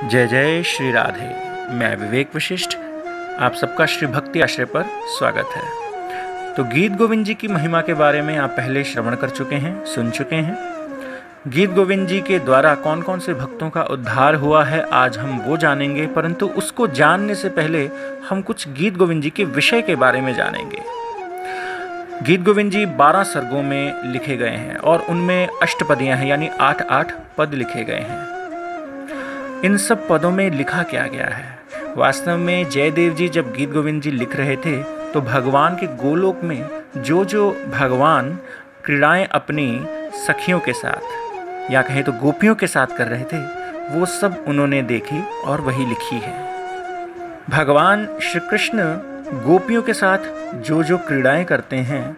जय जय श्री राधे। मैं विवेक वशिष्ठ, आप सबका श्री भक्ति आश्रय पर स्वागत है। तो गीत गोविंद जी की महिमा के बारे में आप पहले श्रवण कर चुके हैं, सुन चुके हैं। गीत गोविंद जी के द्वारा कौन कौन से भक्तों का उद्धार हुआ है आज हम वो जानेंगे, परंतु उसको जानने से पहले हम कुछ गीत गोविंद जी के विषय के बारे में जानेंगे। गीत गोविंद जी 12 सर्गों में लिखे गए हैं और उनमें अष्टपदियाँ हैं, यानी 8 पद लिखे गए हैं। इन सब पदों में लिखा क्या गया है? वास्तव में जयदेव जी जब गीत गोविंद जी लिख रहे थे तो भगवान के गोलोक में जो भगवान क्रीड़ाएं अपनी सखियों के साथ या कहें तो गोपियों के साथ कर रहे थे, वो सब उन्होंने देखी और वही लिखी है। भगवान श्री कृष्ण गोपियों के साथ जो क्रीड़ाएं करते हैं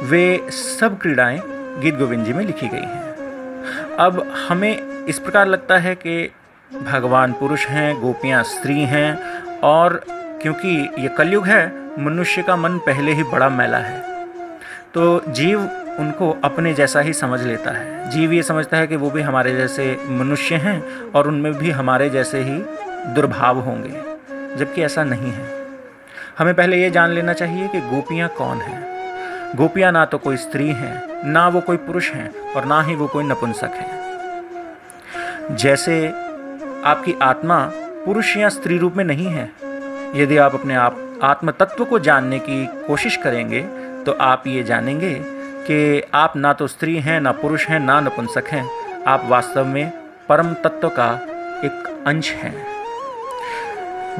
वे सब क्रीड़ाएं गीत गोविंद जी में लिखी गई हैं। अब हमें इस प्रकार लगता है कि भगवान पुरुष हैं, गोपियाँ स्त्री हैं, और क्योंकि ये कलयुग है, मनुष्य का मन पहले ही बड़ा मैला है, तो जीव उनको अपने जैसा ही समझ लेता है। जीव ये समझता है कि वो भी हमारे जैसे मनुष्य हैं और उनमें भी हमारे जैसे ही दुर्भाव होंगे, जबकि ऐसा नहीं है। हमें पहले ये जान लेना चाहिए कि गोपियाँ कौन हैं। गोपियाँ ना तो कोई स्त्री हैं, ना वो कोई पुरुष हैं, और ना ही वो कोई नपुंसक हैं। जैसे आपकी आत्मा पुरुष या स्त्री रूप में नहीं है, यदि आप अपने आत्म तत्व को जानने की कोशिश करेंगे तो आप ये जानेंगे कि आप ना तो स्त्री हैं, ना पुरुष हैं, ना नपुंसक हैं। आप वास्तव में परम तत्व का एक अंश हैं।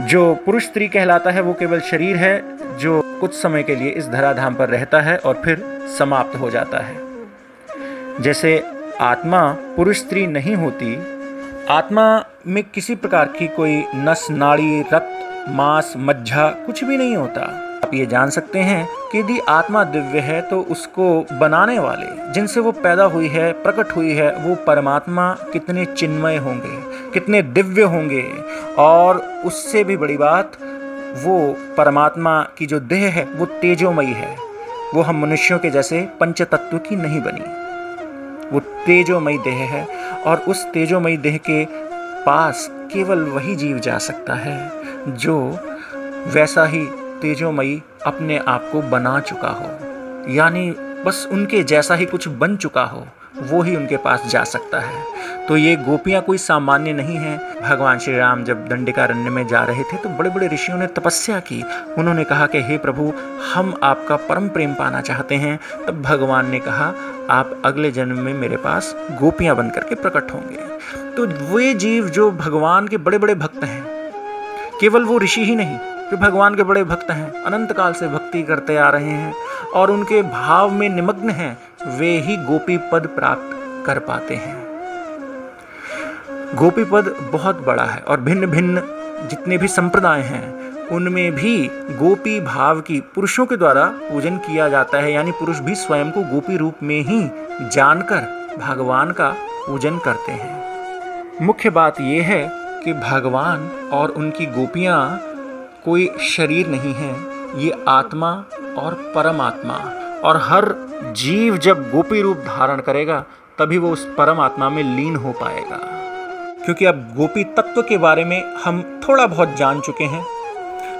जो पुरुष स्त्री कहलाता है वो केवल शरीर है जो कुछ समय के लिए इस धराधाम पर रहता है और फिर समाप्त हो जाता है। जैसे आत्मा पुरुष स्त्री नहीं होती, आत्मा में किसी प्रकार की कोई नस, नाड़ी, रक्त, मांस, मज्जा कुछ भी नहीं होता। आप ये जान सकते हैं कि यदि आत्मा दिव्य है तो उसको बनाने वाले, जिनसे वो पैदा हुई है, प्रकट हुई है, वो परमात्मा कितने चिन्मय होंगे, कितने दिव्य होंगे। और उससे भी बड़ी बात, वो परमात्मा की जो देह है वो तेजोमयी है। वो हम मनुष्यों के जैसे पंचतत्व की नहीं बनी, वो तेजोमयी देह है, और उस तेजोमयी देह के पास केवल वही जीव जा सकता है जो वैसा ही तेजोमयी अपने आप को बना चुका हो, यानी बस उनके जैसा ही कुछ बन चुका हो, वो ही उनके पास जा सकता है। तो ये गोपियाँ कोई सामान्य नहीं हैं। भगवान श्री राम जब दंडिकारण्य में जा रहे थे तो बड़े बड़े ऋषियों ने तपस्या की। उन्होंने कहा कि हे प्रभु, हम आपका परम प्रेम पाना चाहते हैं। तब भगवान ने कहा, आप अगले जन्म में मेरे पास गोपियाँ बन करके प्रकट होंगे। तो वे जीव जो भगवान के बड़े बड़े भक्त हैं, केवल वो ऋषि ही नहीं, जो भगवान के बड़े भक्त हैं, अनंत काल से भक्ति करते आ रहे हैं और उनके भाव में निमग्न हैं, वे ही गोपी पद प्राप्त कर पाते हैं। गोपी पद बहुत बड़ा है और भिन्न भिन्न जितने भी संप्रदाय हैं उनमें भी गोपी भाव की पुरुषों के द्वारा पूजन किया जाता है, यानी पुरुष भी स्वयं को गोपी रूप में ही जानकर भगवान का पूजन करते हैं। मुख्य बात यह है कि भगवान और उनकी गोपियाँ कोई शरीर नहीं है, ये आत्मा और परमात्मा, और हर जीव जब गोपी रूप धारण करेगा तभी वो उस परमात्मा में लीन हो पाएगा। क्योंकि अब गोपी तत्व के बारे में हम थोड़ा बहुत जान चुके हैं।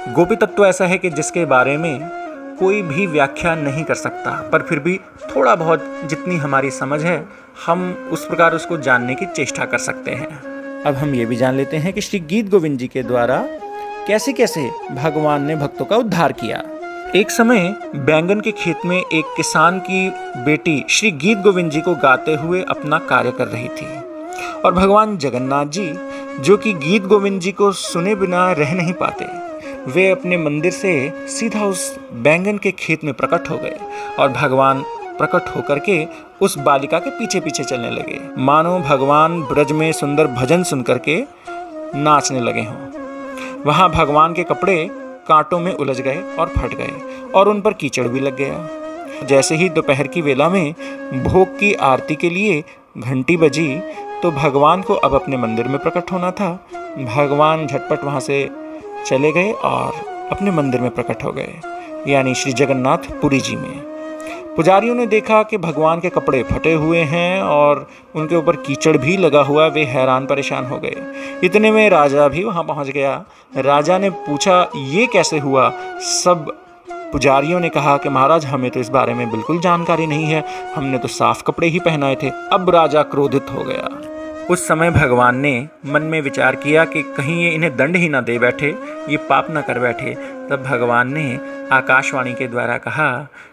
गोपी तत्व ऐसा है कि जिसके बारे में कोई भी व्याख्या नहीं कर सकता, पर फिर भी थोड़ा बहुत जितनी हमारी समझ है हम उस प्रकार उसको जानने की चेष्टा कर सकते हैं। अब हम ये भी जान लेते हैं कि श्री गीत गोविंद जी के द्वारा कैसे कैसे भगवान ने भक्तों का उद्धार किया। एक समय बैंगन के खेत में एक किसान की बेटी श्री गीत गोविंद जी को गाते हुए अपना कार्य कर रही थी, और भगवान जगन्नाथ जी, जो कि गीत गोविंद जी को सुने बिना रह नहीं पाते, वे अपने मंदिर से सीधा उस बैंगन के खेत में प्रकट हो गए और भगवान प्रकट होकर के उस बालिका के पीछे पीछे चलने लगे, मानो भगवान ब्रज में सुंदर भजन सुन करके नाचने लगे हों। वहाँ भगवान के कपड़े कांटों में उलझ गए और फट गए और उन पर कीचड़ भी लग गया। जैसे ही दोपहर की वेला में भोग की आरती के लिए घंटी बजी तो भगवान को अब अपने मंदिर में प्रकट होना था। भगवान झटपट वहाँ से चले गए और अपने मंदिर में प्रकट हो गए, यानी श्री जगन्नाथ पुरी जी में। पुजारियों ने देखा कि भगवान के कपड़े फटे हुए हैं और उनके ऊपर कीचड़ भी लगा हुआ। वे हैरान परेशान हो गए। इतने में राजा भी वहाँ पहुँच गया। राजा ने पूछा, ये कैसे हुआ? सब पुजारियों ने कहा कि महाराज, हमें तो इस बारे में बिल्कुल जानकारी नहीं है, हमने तो साफ कपड़े ही पहनाए थे। अब राजा क्रोधित हो गया। उस समय भगवान ने मन में विचार किया कि कहीं ये इन्हें दंड ही ना दे बैठे, ये पाप ना कर बैठे। तब भगवान ने आकाशवाणी के द्वारा कहा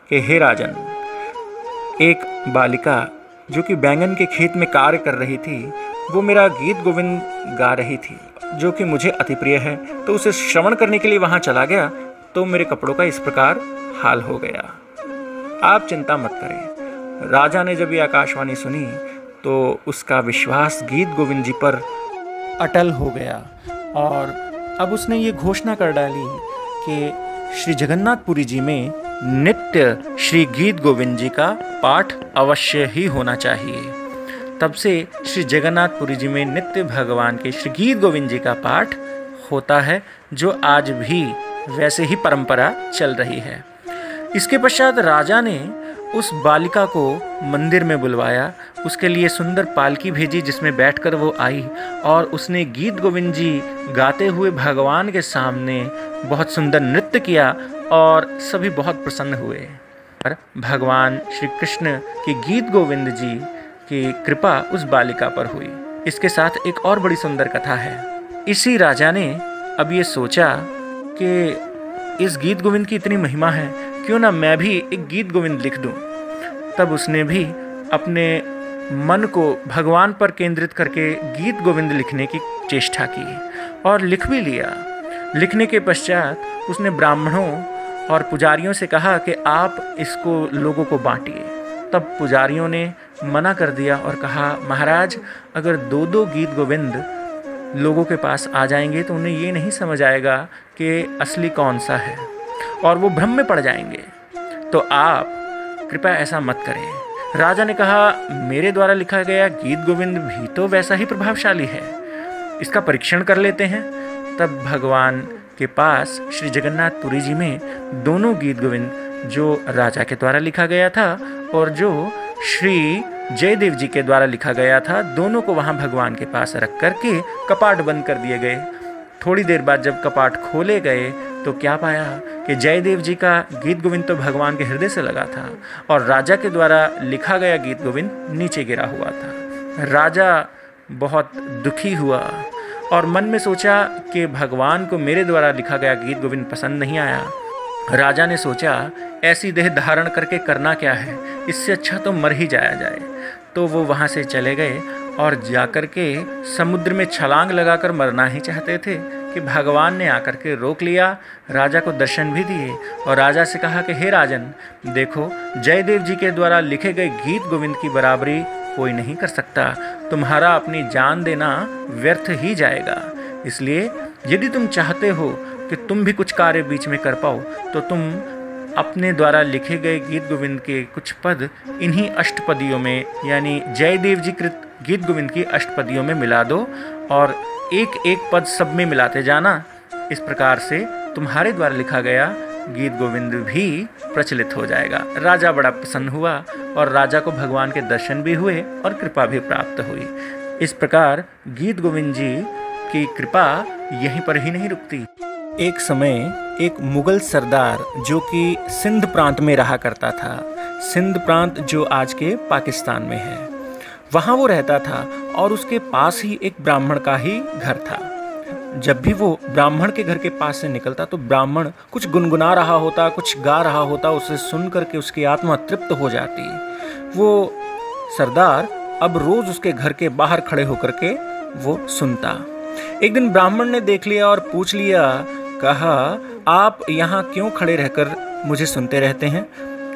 कि हे राजन, एक बालिका जो कि बैंगन के खेत में कार्य कर रही थी, वो मेरा गीत गोविंद गा रही थी जो कि मुझे अति प्रिय है, तो उसे श्रवण करने के लिए वहाँ चला गया तो मेरे कपड़ों का इस प्रकार हाल हो गया। आप चिंता मत करें। राजा ने जब ये आकाशवाणी सुनी तो उसका विश्वास गीत गोविंद जी पर अटल हो गया और अब उसने ये घोषणा कर डाली कि श्री जगन्नाथपुरी जी में नित्य श्री गीत गोविंद जी का पाठ अवश्य ही होना चाहिए। तब से श्री जगन्नाथपुरी जी में नित्य भगवान के श्री गीत गोविंद जी का पाठ होता है, जो आज भी वैसे ही परंपरा चल रही है। इसके पश्चात राजा ने उस बालिका को मंदिर में बुलवाया, उसके लिए सुंदर पालकी भेजी जिसमें बैठकर वो आई और उसने गीत गोविंद जी गाते हुए भगवान के सामने बहुत सुंदर नृत्य किया और सभी बहुत प्रसन्न हुए। और भगवान श्री कृष्ण की गीत गोविंद जी की कृपा उस बालिका पर हुई। इसके साथ एक और बड़ी सुंदर कथा है। इसी राजा ने अब ये सोचा कि इस गीत गोविंद की इतनी महिमा है, क्यों ना मैं भी एक गीत गोविंद लिख दूं। तब उसने भी अपने मन को भगवान पर केंद्रित करके गीत गोविंद लिखने की चेष्टा की और लिख भी लिया। लिखने के पश्चात उसने ब्राह्मणों और पुजारियों से कहा कि आप इसको लोगों को बांटिए। तब पुजारियों ने मना कर दिया और कहा, महाराज, अगर दो दो गीत गोविंद लोगों के पास आ जाएंगे तो उन्हें ये नहीं समझ आएगा कि असली कौन सा है और वो भ्रम में पड़ जाएंगे, तो आप कृपया ऐसा मत करें। राजा ने कहा, मेरे द्वारा लिखा गया गीत गोविंद भी तो वैसा ही प्रभावशाली है, इसका परीक्षण कर लेते हैं। तब भगवान के पास श्री जगन्नाथपुरी जी में दोनों गीत गोविंद, जो राजा के द्वारा लिखा गया था और जो श्री जयदेव जी के द्वारा लिखा गया था, दोनों को वहाँ भगवान के पास रख करके कपाट बंद कर दिए गए। थोड़ी देर बाद जब कपाट खोले गए तो क्या पाया कि जयदेव जी का गीत गोविंद तो भगवान के हृदय से लगा था और राजा के द्वारा लिखा गया गीत गोविंद नीचे गिरा हुआ था। राजा बहुत दुखी हुआ और मन में सोचा कि भगवान को मेरे द्वारा लिखा गया गीत गोविंद पसंद नहीं आया। राजा ने सोचा, ऐसी देह धारण करके करना क्या है, इससे अच्छा तो मर ही जाया जाए। तो वो वहाँ से चले गए और जाकर के समुद्र में छलांग लगाकर मरना ही चाहते थे कि भगवान ने आकर के रोक लिया। राजा को दर्शन भी दिए और राजा से कहा कि हे राजन, देखो, जयदेव जी के द्वारा लिखे गए गीत गोविंद की बराबरी कोई नहीं कर सकता। तुम्हारा अपनी जान देना व्यर्थ ही जाएगा। इसलिए यदि तुम चाहते हो कि तुम भी कुछ कार्य बीच में कर पाओ तो तुम अपने द्वारा लिखे गए गीत गोविंद के कुछ पद इन्हीं अष्टपदियों में, यानी जयदेव जी कृत गीत गोविंद की अष्टपदियों में मिला दो और एक एक पद सब में मिलाते जाना। इस प्रकार से तुम्हारे द्वारा लिखा गया गीत गोविंद भी प्रचलित हो जाएगा। राजा बड़ा प्रसन्न हुआ और राजा को भगवान के दर्शन भी हुए और कृपा भी प्राप्त हुई। इस प्रकार गीत गोविंद जी की कृपा यहीं पर ही नहीं रुकती। एक समय एक मुगल सरदार जो कि सिंध प्रांत में रहा करता था, सिंध प्रांत जो आज के पाकिस्तान में है, वहाँ वो रहता था और उसके पास ही एक ब्राह्मण का ही घर था। जब भी वो ब्राह्मण के घर के पास से निकलता तो ब्राह्मण कुछ गुनगुना रहा होता, कुछ गा रहा होता, उसे सुन करके उसकी आत्मा तृप्त हो जाती। वो सरदार अब रोज उसके घर के बाहर खड़े होकर के वो सुनता। एक दिन ब्राह्मण ने देख लिया और पूछ लिया, कहा, आप यहाँ क्यों खड़े रहकर मुझे सुनते रहते हैं?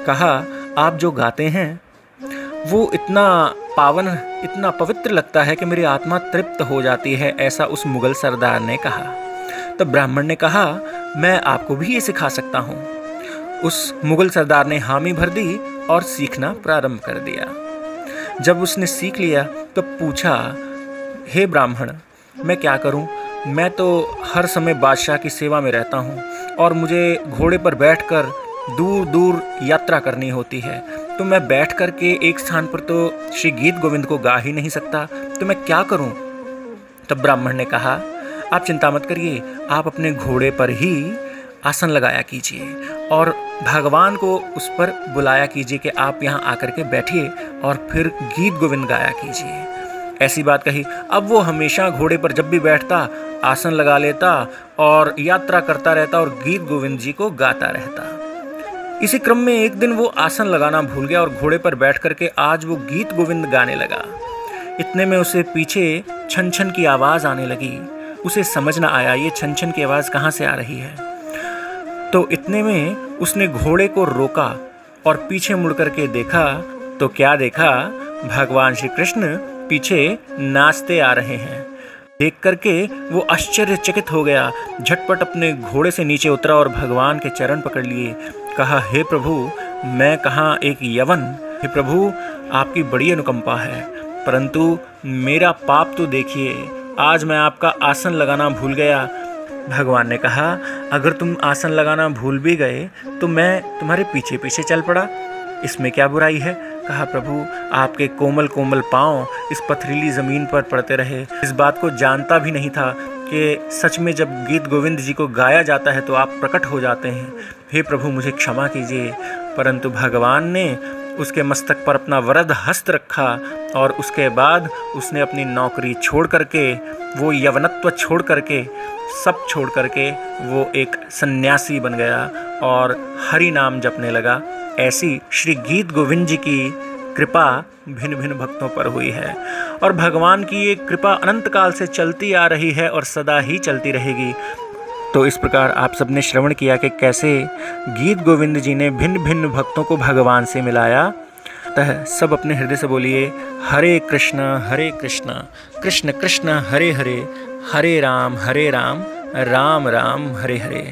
कहा, आप जो गाते हैं वो इतना पावन, इतना पवित्र लगता है कि मेरी आत्मा तृप्त हो जाती है, ऐसा उस मुगल सरदार ने कहा। तब ब्राह्मण ने कहा, मैं आपको भी ये सिखा सकता हूँ। उस मुगल सरदार ने हामी भर दी और सीखना प्रारंभ कर दिया। जब उसने सीख लिया तो पूछा, हे ब्राह्मण, मैं क्या करूं? मैं तो हर समय बादशाह की सेवा में रहता हूं और मुझे घोड़े पर बैठकर दूर दूर यात्रा करनी होती है, तो मैं बैठ कर के एक स्थान पर तो श्री गीत गोविंद को गा ही नहीं सकता, तो मैं क्या करूं? तब ब्राह्मण ने कहा, आप चिंता मत करिए, आप अपने घोड़े पर ही आसन लगाया कीजिए और भगवान को उस पर बुलाया कीजिए कि आप यहाँ आकर के बैठिए और फिर गीत गोविंद गाया कीजिए। ऐसी बात कही। अब वो हमेशा घोड़े पर जब भी बैठता आसन लगा लेता और यात्रा करता रहता और गीत गोविंद जी को गाता रहता। इसी क्रम में एक दिन वो आसन लगाना भूल गया और घोड़े पर बैठ करके आज वो गीत गोविंद गाने लगा। इतने में उसे पीछे छन छन की आवाज़ आने लगी। उसे समझ ना आया ये छन छन की आवाज़ कहाँ से आ रही है। तो इतने में उसने घोड़े को रोका और पीछे मुड़ करके देखा तो क्या देखा, भगवान श्री कृष्ण पीछे नाचते आ रहे हैं। देख करके वो आश्चर्यचकित हो गया, झटपट अपने घोड़े से नीचे उतरा और भगवान के चरण पकड़ लिए। कहा, हे प्रभु, मैं कहाँ एक यवन, हे प्रभु आपकी बड़ी अनुकंपा है, परंतु मेरा पाप तो देखिए, आज मैं आपका आसन लगाना भूल गया। भगवान ने कहा, अगर तुम आसन लगाना भूल भी गए तो मैं तुम्हारे पीछे पीछे चल पड़ा, इसमें क्या बुराई है। कहा, प्रभु आपके कोमल कोमल पांव इस पथरीली ज़मीन पर पड़ते रहे। इस बात को जानता भी नहीं था कि सच में जब गीत गोविंद जी को गाया जाता है तो आप प्रकट हो जाते हैं। हे प्रभु मुझे क्षमा कीजिए। परंतु भगवान ने उसके मस्तक पर अपना वरद हस्त रखा और उसके बाद उसने अपनी नौकरी छोड़ करके, वो यवनत्व छोड़ करके, सब छोड़ करके वो एक सन्यासी बन गया और हरि नाम जपने लगा। ऐसी श्री गीत गोविंद जी की कृपा भिन्न भिन्न भक्तों पर हुई है और भगवान की ये कृपा अनंत काल से चलती आ रही है और सदा ही चलती रहेगी। तो इस प्रकार आप सबने श्रवण किया कि कैसे गीत गोविंद जी ने भिन्न भिन्न भक्तों को भगवान से मिलाया। अतः सब अपने हृदय से बोलिए, हरे कृष्ण कृष्ण कृष्ण हरे हरे, हरे राम राम राम हरे हरे।